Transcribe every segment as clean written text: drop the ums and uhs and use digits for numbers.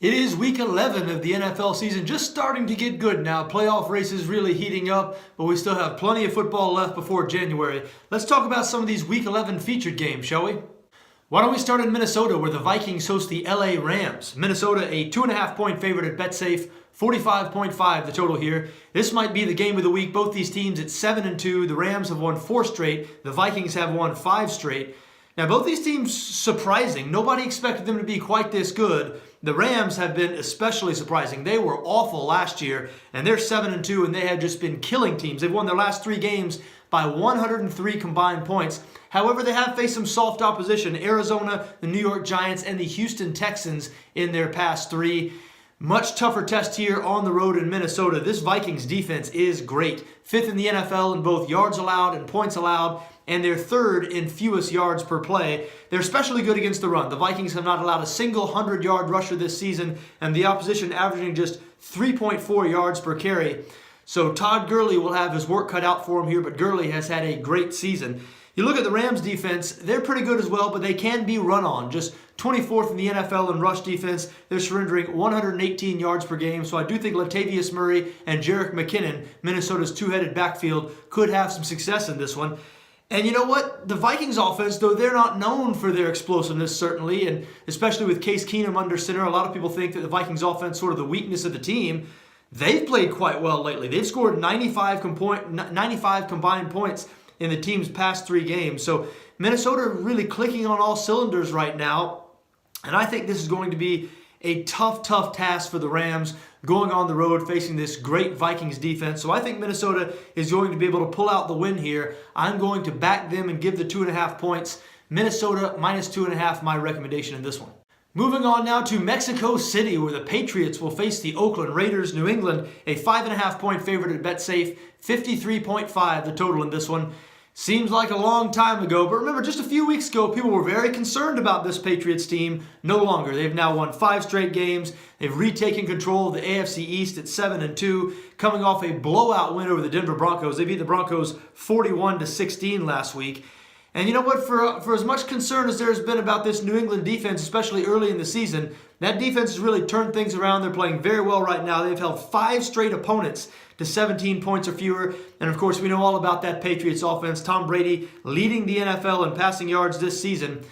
It is week 11 of the NFL season, just starting to get good now. Playoff races really heating up, but we still have plenty of football left before January. Let's talk about some of these week 11 featured games, shall we? Why don't we start in Minnesota, where the Vikings host the LA Rams. Minnesota, a 2.5-point favorite at BetSafe, 45.5 the total here. This might be the game of the week. Both these teams at 7-2. The Rams have won 4 straight. The Vikings have won 5 straight. Now, both these teams surprising. Nobody expected them to be quite this good. The Rams have been especially surprising. They were awful last year, and they're 7-2, and they have just been killing teams. They've won their last 3 games by 103 combined points. However, they have faced some soft opposition: Arizona, the New York Giants, and the Houston Texans in their past 3. Much tougher test here on the road in Minnesota. This Vikings defense is great. 5th in the NFL in both yards allowed and points allowed, and they're 3rd in fewest yards per play. They're especially good against the run. The Vikings have not allowed a single 100-yard rusher this season, and the opposition averaging just 3.4 yards per carry. So Todd Gurley will have his work cut out for him here, but Gurley has had a great season. You look at the Rams defense, they're pretty good as well, but they can be run on. Just 24th in the NFL in rush defense. They're surrendering 118 yards per game. So I do think Latavius Murray and Jerick McKinnon, Minnesota's two-headed backfield, could have some success in this one. And you know what? The Vikings offense, though they're not known for their explosiveness, certainly, and especially with Case Keenum under center, a lot of people think that the Vikings offense is sort of the weakness of the team. They've played quite well lately. They've scored 95 combined points in the team's past 3 games. So Minnesota really clicking on all cylinders right now. And I think this is going to be a tough task for the Rams going on the road facing this great Vikings defense. So I think Minnesota is going to be able to pull out the win here. I'm going to back them and give the 2.5 points. Minnesota minus 2.5, my recommendation in this one. Moving on now to Mexico City, where the Patriots will face the Oakland Raiders. New England, a 5.5-point favorite at BetSafe, 53.5 the total in this one. Seems like a long time ago, but remember, just a few weeks ago, people were very concerned about this Patriots team. No longer. They've now won 5 straight games. They've retaken control of the AFC East at 7-2, coming off a blowout win over the Denver Broncos. They beat the Broncos 41-16 last week. And you know what? For as much concern as there's been about this New England defense, especially early in the season, that defense has really turned things around. They're playing very well right now. They've held 5 straight opponents to 17 points or fewer. And of course, we know all about that Patriots offense. Tom Brady leading the NFL in passing yards this season.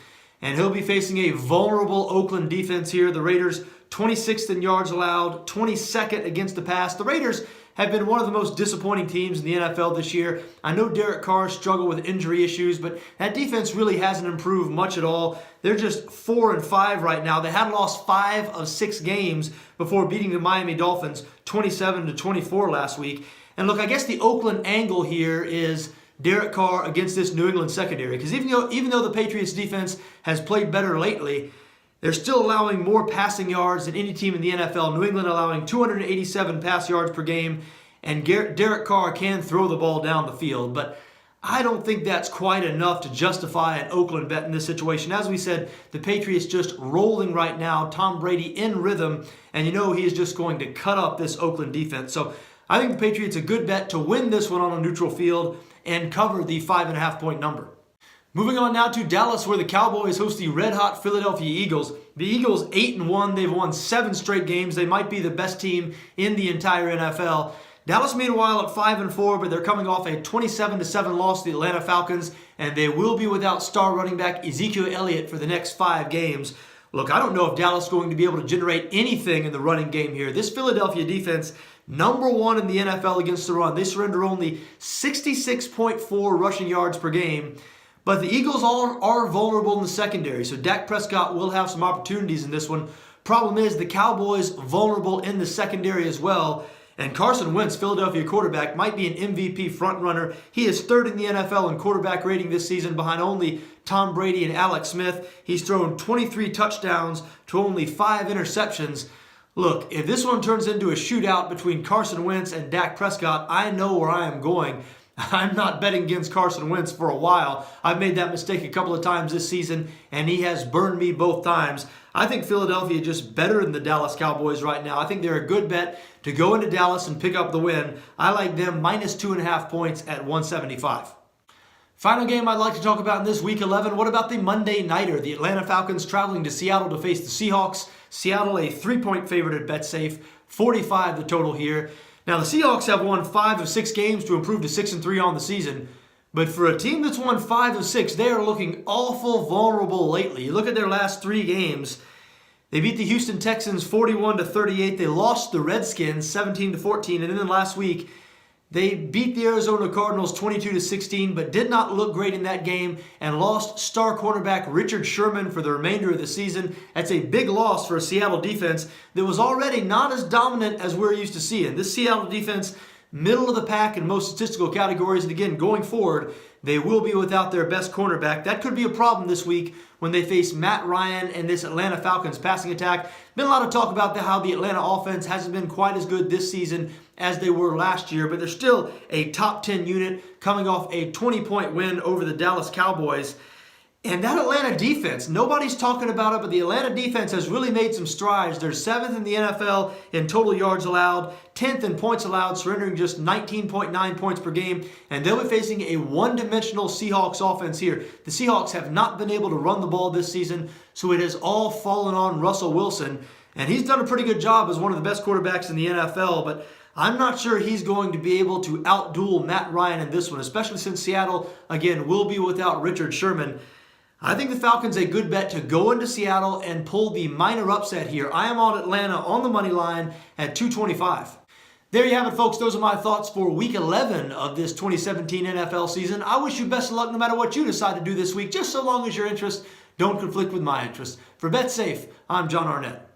And he'll be facing a vulnerable Oakland defense here. The Raiders, 26th in yards allowed, 22nd against the pass. The Raiders have been one of the most disappointing teams in the NFL this year. I know Derek Carr struggled with injury issues, but that defense really hasn't improved much at all. They're just 4-5 right now. They had lost 5 of 6 games before beating the Miami Dolphins 27-24 last week. And look, I guess the Oakland angle here is Derek Carr against this New England secondary, because even though the Patriots defense has played better lately, they're still allowing more passing yards than any team in the NFL. New England allowing 287 pass yards per game, and Derek Carr can throw the ball down the field. But I don't think that's quite enough to justify an Oakland bet in this situation. As we said, the Patriots just rolling right now. Tom Brady in rhythm, and you know he is just going to cut up this Oakland defense. So I think the Patriots a good bet to win this one on a neutral field and cover the 5.5-point number. Moving on now to Dallas, where the Cowboys host the red-hot Philadelphia Eagles. The Eagles 8-1. They've won 7 straight games. They might be the best team in the entire NFL. Dallas, meanwhile, at 5-4, but they're coming off a 27-7 loss to the Atlanta Falcons, and they will be without star running back Ezekiel Elliott for the next 5 games. Look, I don't know if Dallas is going to be able to generate anything in the running game here. This Philadelphia defense, number 1 in the NFL against the run. They surrender only 66.4 rushing yards per game. But the Eagles are vulnerable in the secondary, so Dak Prescott will have some opportunities in this one. Problem is, the Cowboys vulnerable in the secondary as well. And Carson Wentz, Philadelphia quarterback, might be an MVP frontrunner. He is 3rd in the NFL in quarterback rating this season, behind only Tom Brady and Alex Smith. He's thrown 23 touchdowns to only 5 interceptions. Look, if this one turns into a shootout between Carson Wentz and Dak Prescott, I know where I am going. I'm not betting against Carson Wentz for a while. I've made that mistake a couple of times this season, and he has burned me both times. I think Philadelphia is just better than the Dallas Cowboys right now. I think they're a good bet to go into Dallas and pick up the win. I like them minus 2.5 points at 175. Final game I'd like to talk about in this Week 11. What about the Monday Nighter? The Atlanta Falcons traveling to Seattle to face the Seahawks. Seattle a 3-point favorite at BetSafe, 45 the total here. Now the Seahawks have won 5 of 6 games to improve to 6-3 on the season. But for a team that's won 5 of 6, they are looking awful vulnerable lately. You look at their last 3 games. They beat the Houston Texans 41-38. They lost the Redskins 17-14. And then last week, they beat the Arizona Cardinals 22-16, but did not look great in that game and lost star cornerback Richard Sherman for the remainder of the season. That's a big loss for a Seattle defense that was already not as dominant as we're used to seeing. This Seattle defense, middle of the pack in most statistical categories. And again, going forward, they will be without their best cornerback. That could be a problem this week when they face Matt Ryan and this Atlanta Falcons passing attack. Been a lot of talk about how the Atlanta offense hasn't been quite as good this season as they were last year, but they're still a top 10 unit coming off a 20-point win over the Dallas Cowboys. And that Atlanta defense, nobody's talking about it, but the Atlanta defense has really made some strides. They're 7th in the NFL in total yards allowed, 10th in points allowed, surrendering just 19.9 points per game. And they'll be facing a one-dimensional Seahawks offense here. The Seahawks have not been able to run the ball this season, so it has all fallen on Russell Wilson. And he's done a pretty good job as one of the best quarterbacks in the NFL, but I'm not sure he's going to be able to outduel Matt Ryan in this one, especially since Seattle, again, will be without Richard Sherman. I think the Falcons a good bet to go into Seattle and pull the minor upset here. I am on Atlanta on the money line at 225. There you have it, folks. Those are my thoughts for Week 11 of this 2017 NFL season. I wish you best of luck no matter what you decide to do this week, just so long as your interests don't conflict with my interests. For BetSafe, I'm John Arnett.